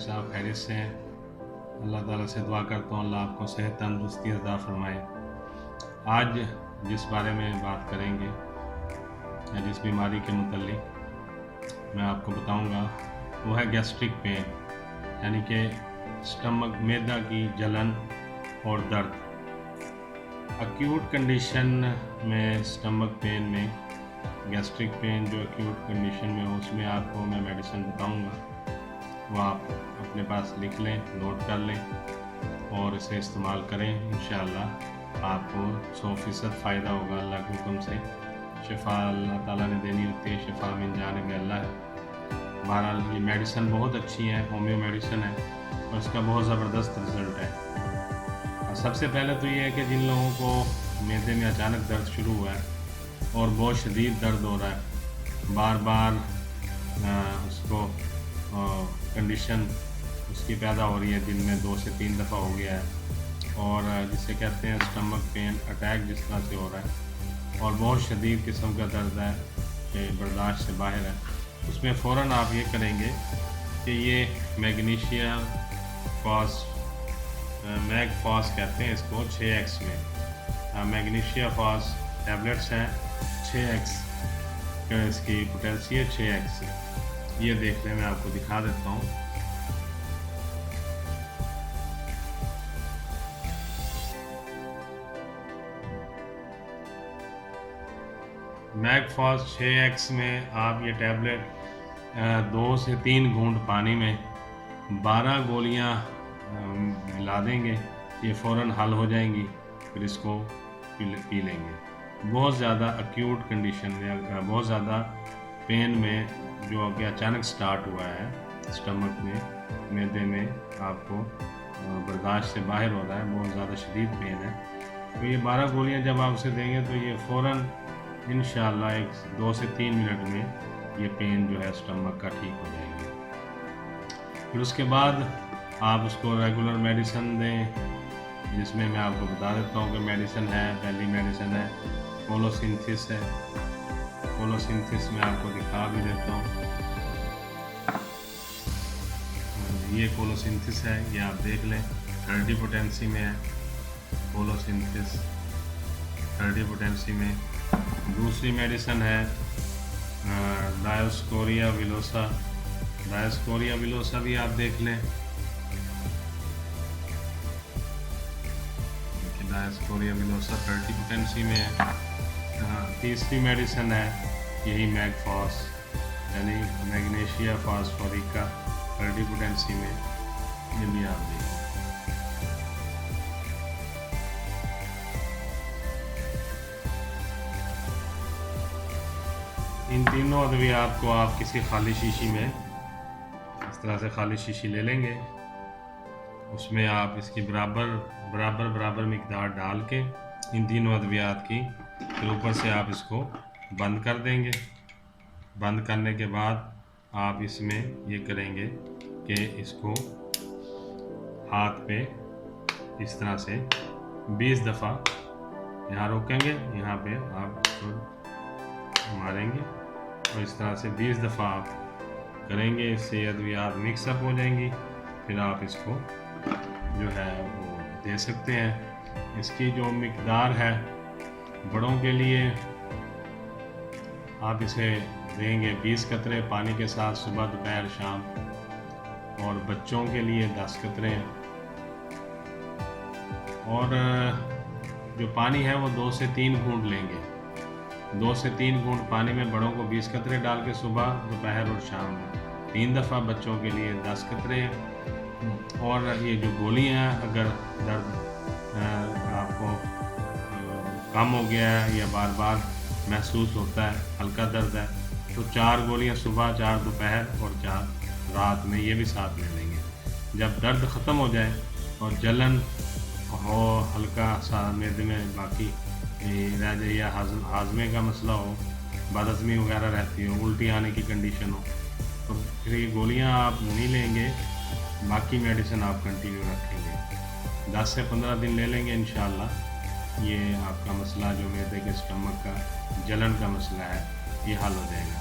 साहब खैरियत से हैं। अल्लाह ताला से दुआ करता हूँ अल्लाह आपको सेहत तंदुरुस्ती अता फरमाए। आज जिस बारे में बात करेंगे या जिस बीमारी के मुतल्लिक मैं आपको बताऊंगा वो है गैस्ट्रिक पेन, यानी कि स्टमक मैदा की जलन और दर्द। एक्यूट कंडीशन में स्टमक पेन में, गैस्ट्रिक पेन जो एक्यूट कंडीशन में हो उसमें आपको मैं मेडिसिन बताऊंगा, वो आप अपने पास लिख लें, नोट कर लें और इसे इस्तेमाल करें। इंशाअल्लाह आपको 100% फ़ायदा होगा अल्लाह के हुक्म से। शिफा अल्लाह ताला ने देनी होती है, शिफा मिन जानिब अल्लाह है। बहरहाल ये मेडिसिन बहुत अच्छी है, होम्यो मेडिसिन है और इसका बहुत ज़बरदस्त रिज़ल्ट है। और सबसे पहले तो ये है कि जिन लोगों को मैदे में अचानक दर्द शुरू हुआ है और बहुत शदीद दर्द हो रहा है, बार बार उसको कंडीशन उसकी पैदा हो रही है, दिन में 2 से 3 दफ़ा हो गया है और जिसे कहते हैं स्टमक पेन अटैक जिस तरह से हो रहा है और बहुत शदीद किस्म का दर्द है कि बर्दाश्त से बाहर है, उसमें फ़ौरन आप ये करेंगे कि ये मैग्नीशिया फॉस, मैग फॉस कहते हैं इसको, 6x में मैग्नीशिया फॉस टैबलेट्स हैं 6x, इसकी पोटेंसी 6x। ये देख लें, मैं आपको दिखा देता हूँ। मैगफॉस 6x में आप ये टैबलेट 2 से 3 घूंट पानी में 12 गोलियां मिला देंगे, ये फ़ौरन हल हो जाएंगी, फिर इसको पी लेंगे। बहुत ज़्यादा एक्यूट कंडीशन में, बहुत ज़्यादा पेन में जो अभी अचानक स्टार्ट हुआ है स्टमक में, मैदे में, आपको बर्दाश्त से बाहर हो रहा है, बहुत ज़्यादा शदीद पेन है, तो ये 12 गोलियां जब आप उसे देंगे तो ये फ़ौरन इंशाअल्लाह 2 से 3 मिनट में ये पेन जो है स्टमक का ठीक हो जाएगी। फिर उसके बाद आप उसको रेगुलर मेडिसिन दें, जिसमें मैं आपको बता देता हूँ कि मेडिसिन है, पहली मेडिसिन है कोलोसिंथिस है। कोलोसिंथिस में आपको दिखा भी देता हूँ, ये कोलोसिंथिस है, ये आप देख लें, 30 पोटेंसी में है कोलोसिंथिस, 30 पोटेंसी में। दूसरी मेडिसिन है डायोस्कोरिया विलोसा, डायोस्कोरिया विलोसा भी आप देख लें, डायोस्कोरिया विलोसा 30 पोटेंसी में है। तीसरी मेडिसिन है यही मैगफॉस, यानी मैग्नीशिया फॉस्फोरिका 30 पोटेंसी में, ये भी आप देखें। इन तीनों अद्वियात को आप किसी खाली शीशी में, इस तरह से खाली शीशी ले लेंगे, उसमें आप इसकी बराबर मिकदार डाल के इन तीनों अद्वियात की, फिर ऊपर से आप इसको बंद कर देंगे। बंद करने के बाद आप इसमें ये करेंगे कि इसको हाथ पे इस तरह से 20 दफ़ा यहाँ रोकेंगे, यहाँ पे आप इसको मारेंगे और इस तरह से 20 दफ़ा आप करेंगे, इससे अद्वियात मिक्सअप हो जाएंगी। फिर आप इसको जो है वो दे सकते हैं। इसकी जो मिकदार है, बड़ों के लिए आप इसे देंगे 20 कतरे पानी के साथ सुबह दोपहर शाम, और बच्चों के लिए 10 कतरे, और जो पानी है वो 2 से 3 घूंट लेंगे। 2 से 3 घूंट पानी में बड़ों को 20 कतरे डाल के सुबह दोपहर और शाम में 3 दफ़ा, बच्चों के लिए 10 कतरे। और ये जो गोलियां हैं, अगर दर्द आपको कम हो गया है या बार बार महसूस होता है, हल्का दर्द है, तो 4 गोलियां सुबह, 4 दोपहर और 4 रात में, ये भी साथ ले लेंगे। जब दर्द ख़त्म हो जाए और जलन हो, हल्का सा मैदे में बाकी रह जाए या हाजमे का मसला हो, बदहज़मी वगैरह रहती हो, उल्टी आने की कंडीशन हो, तो फिर ये गोलियां आप नहीं लेंगे, बाकी मेडिसिन आप कंटिन्यू रखेंगे। 10 से 15 दिन ले लेंगे, इंशाअल्लाह ये आपका मसला जो मैदे के स्टमक का जलन का मसला है ये हल हो जाएगा।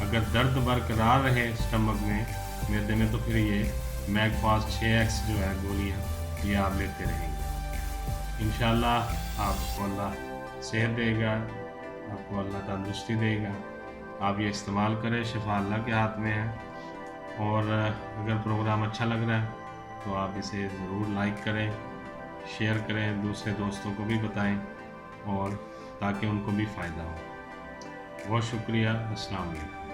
अगर दर्द बरकरार रहे स्टमक में, मैदे में, तो फिर ये मैगफास्ट 6X जो है गोलियाँ, ये आप लेते रहेंगे। इंशाल्लाह आपको अल्लाह सेहत देगा, आपको अल्लाह तंदुरुस्ती देगा। आप ये इस्तेमाल करें, शिफा अल्लाह के हाथ में है। और अगर प्रोग्राम अच्छा लग रहा है तो आप इसे ज़रूर लाइक करें, शेयर करें, दूसरे दोस्तों को भी बताएं, और ताकि उनको भी फ़ायदा हो। बहुत शुक्रिया। अस्सलाम वालेकुम।